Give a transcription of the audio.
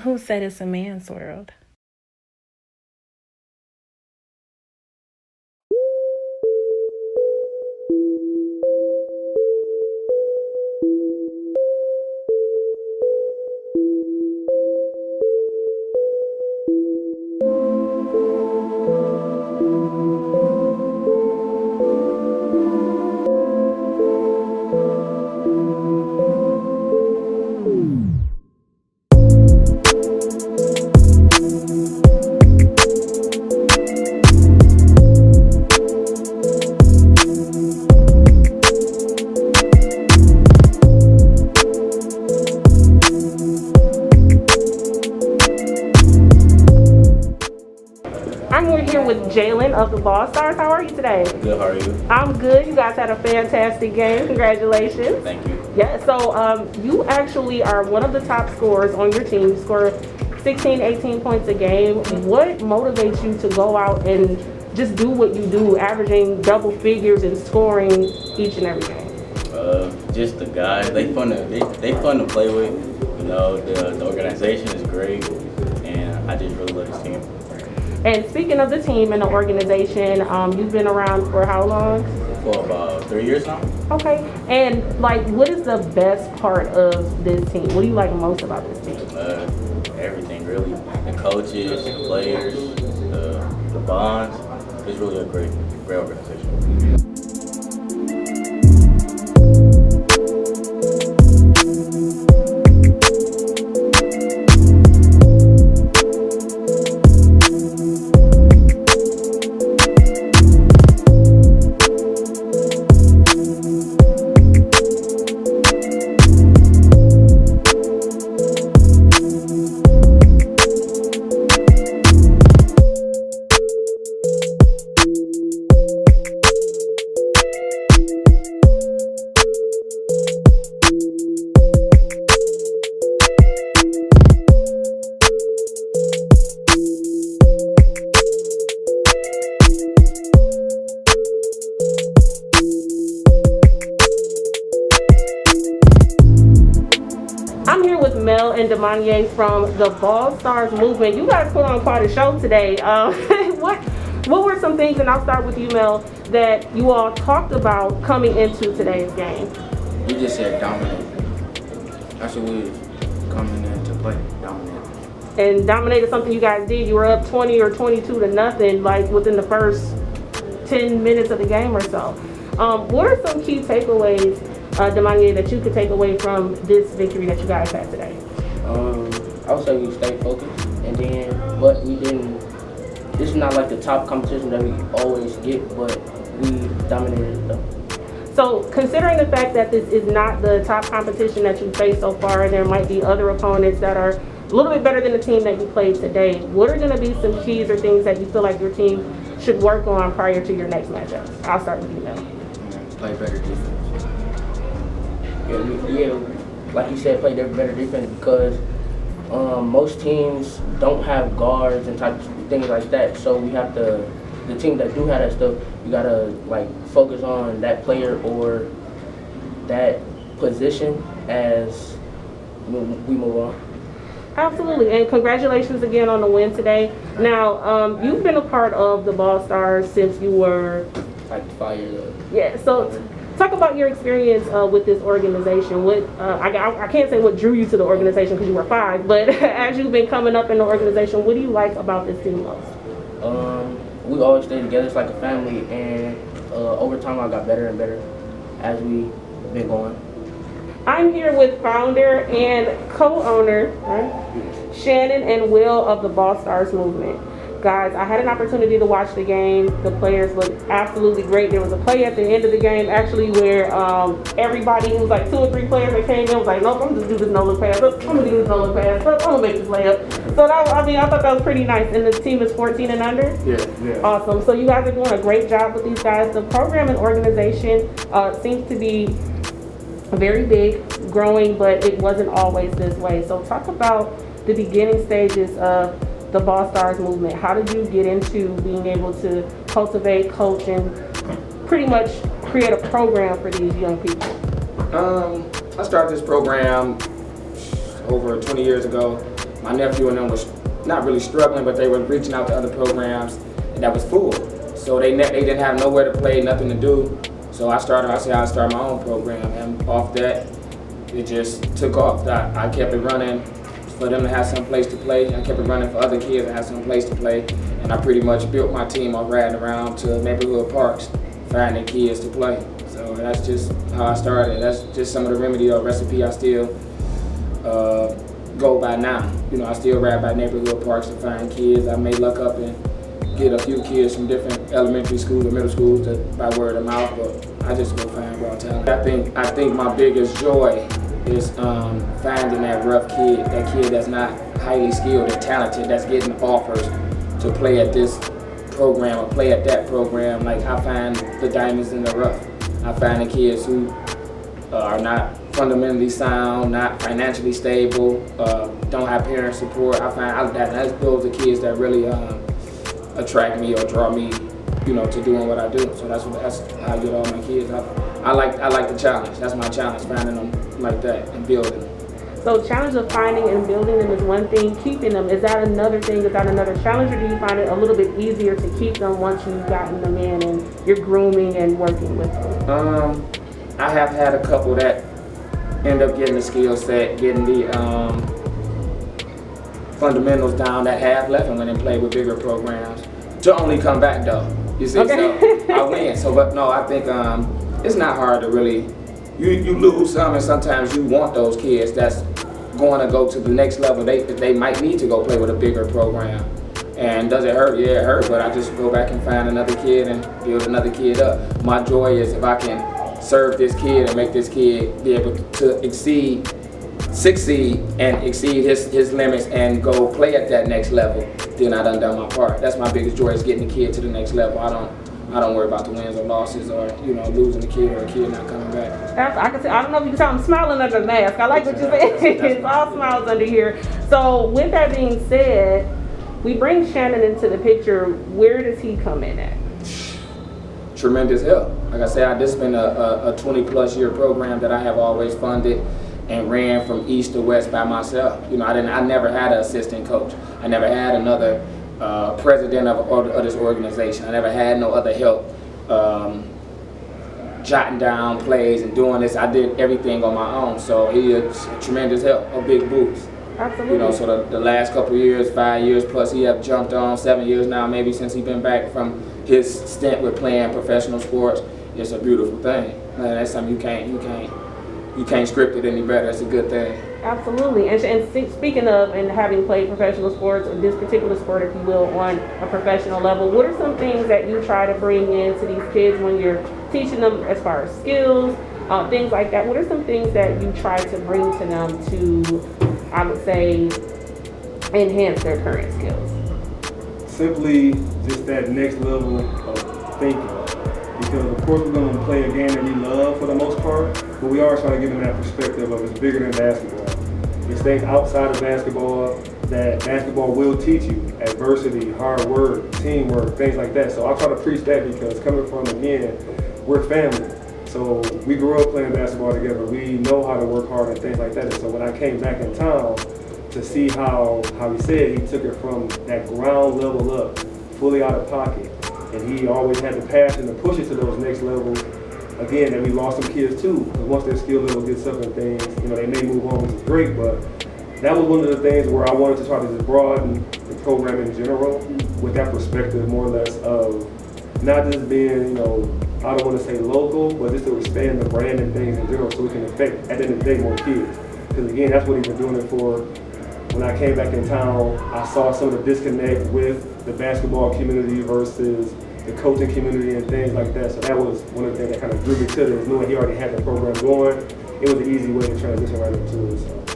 Who said it's a man's world? I'm here with Jalen of the Ballstars. How are you today? Good, how are you? I'm good. You guys had a fantastic game. Congratulations. Thank you. Yeah, so you actually are one of the top scorers on your team. You score 16, 18 points a game. What motivates you to go out and just do what you do, averaging double figures and scoring each and every game? Just the guys. They fun to play with. You know, the organization is great, and I just really love this team. And speaking of the team and the organization, you've been around for how long? For about 3 years now. Okay. And like, what is the best part of this team? What do you like most about this team? Everything really. The coaches, the players, the bonds. It's really a great organization. I'm here with Mel and Demonier from the Ballstars Movement. You guys put on quite a show today. What were some things, and I'll start with you, Mel, that you all talked about coming into today's game? We just said dominate. That's what we was coming in to play, dominate. And dominate is something you guys did. You were up 20 or 22 to nothing, like within the first 10 minutes of the game or so. What are some key takeaways, Demonier, that you could take away from this victory that you guys had today? I would say we stayed focused, and then, but we didn't. This is not like the top competition that we always get, but we dominated it though. So, considering the fact that this is not the top competition that you faced so far, and there might be other opponents that are a little bit better than the team that you played today, what are going to be some keys or things that you feel like your team should work on prior to your next matchup? I'll start with you, Mel. Play better defense. Yeah, like you said, play better defense because most teams don't have guards and types of things like that. So we have to, the team that do have that stuff, you gotta like focus on that player or that position as we move on. Absolutely, and congratulations again on the win today. Now, you've been a part of the Ballstars since you were like 5 years old. Yeah, so talk about your experience with this organization. What I can't say what drew you to the organization because you were 5, but as you've been coming up in the organization, what do you like about this team most? We always stay together. It's like a family, and over time I got better and better as we been going. I'm here with founder and co-owner, right, Shannon and Will of the Ballstars Movement. Guys, I had an opportunity to watch the game. The players looked absolutely great. There was a play at the end of the game actually where everybody, it was like 2 or 3 players that came in was like, nope, I'm just do this no-look pass. I'm gonna do this no-look pass. I'm gonna make this layup. So that, I thought that was pretty nice. And the team is 14 and under? Yeah. Awesome. So you guys are doing a great job with these guys. The program and organization seems to be very big, growing, but it wasn't always this way. So talk about the beginning stages of the Ballstars Movement. How did you get into being able to cultivate, coach, and pretty much create a program for these young people? I started this program over 20 years ago. my nephew and them was not really struggling, but they were reaching out to other programs, and that was full. So they didn't have nowhere to play, nothing to do. So I said I'd start my own program, and off that, it just took off. I kept it running for them to have some place to play. I kept it running for other kids to have some place to play, and I pretty much built my team off riding around to neighborhood parks, finding kids to play. So that's just how I started. That's just some of the remedy or recipe I still go by now. You know, I still ride by neighborhood parks to find kids. I may look up and get a few kids from different elementary schools or middle schools by word of mouth, but I just go find raw talent. I think my biggest joy is finding that rough kid, that kid that's not highly skilled and talented, that's getting offers to play at this program or play at that program. Like, I find the diamonds in the rough. I find the kids who are not fundamentally sound, not financially stable, don't have parent support. I find that those are the kids that really attract me or draw me, you know, to doing what I do. So that's how I get all my kids. I like the challenge. That's my challenge, finding them like that and building them. So challenge of finding and building them is one thing. Keeping them, is that another thing? Is that another challenge, or do you find it a little bit easier to keep them once you've gotten them in and you're grooming and working with them? I have had a couple that end up getting the skill set, getting the fundamentals down that have left and went and played with bigger programs to only come back though. You see, okay. So I win. So, but no, I think it's not hard to really. You lose some, and sometimes you want those kids that's going to go to the next level. They might need to go play with a bigger program. And does it hurt? Yeah, it hurts. But I just go back and find another kid and build another kid up. My joy is if I can serve this kid and make this kid be able to succeed and exceed his limits and go play at that next level, then I done my part. That's my biggest joy, is getting the kid to the next level. I don't worry about the wins or losses or, you know, losing the kid or a kid not coming back. I can say, I don't know if you can tell I'm smiling under the mask. I like what you said. It's all smiles under here. So with that being said, we bring Shannon into the picture. Where does he come in at? Tremendous help. Like I said, this has been a 20+ year program that I have always funded and ran from east to west by myself. You know, I never had an assistant coach. I never had another president of this organization. I never had no other help jotting down plays and doing this. I did everything on my own. So he is a tremendous help, a big boost. Absolutely. You know, so the last couple of years, 5 years plus, he have jumped on 7 years now, maybe since he's been back from his stint with playing professional sports. It's a beautiful thing. Man, that's something you can't script it any better. It's a good thing. Absolutely. And speaking of, and having played professional sports, or this particular sport, if you will, on a professional level, what are some things that you try to bring into these kids when you're teaching them as far as skills, things like that? What are some things that you try to bring to them to, I would say, enhance their current skills? Simply just that next level of thinking. Because of course we're going to play a game that we love for the most part, but we are trying to give them that perspective of it's bigger than basketball. It's things outside of basketball that basketball will teach you. Adversity, hard work, teamwork, things like that. So I try to preach that because coming from, again, we're family. So we grew up playing basketball together. We know how to work hard and things like that. And so when I came back in town to see how he said he took it from that ground level up, fully out of pocket, and he always had the passion to push it to those next levels. Again, that we lost some kids too. Because once their skill level gets up and things, you know, they may move on, which is great. But that was one of the things where I wanted to try to just broaden the program in general with that perspective, more or less, of not just being, you know, I don't want to say local, but just to expand the brand and things in general, so we can affect at the end of the day more kids. Because again, that's what he's been doing it for. When I came back in town, I saw some of the disconnect with the basketball community versus the coaching community and things like that. So that was one of the things that kind of drew me to this, knowing he already had the program going. It was an easy way to transition right into it. So.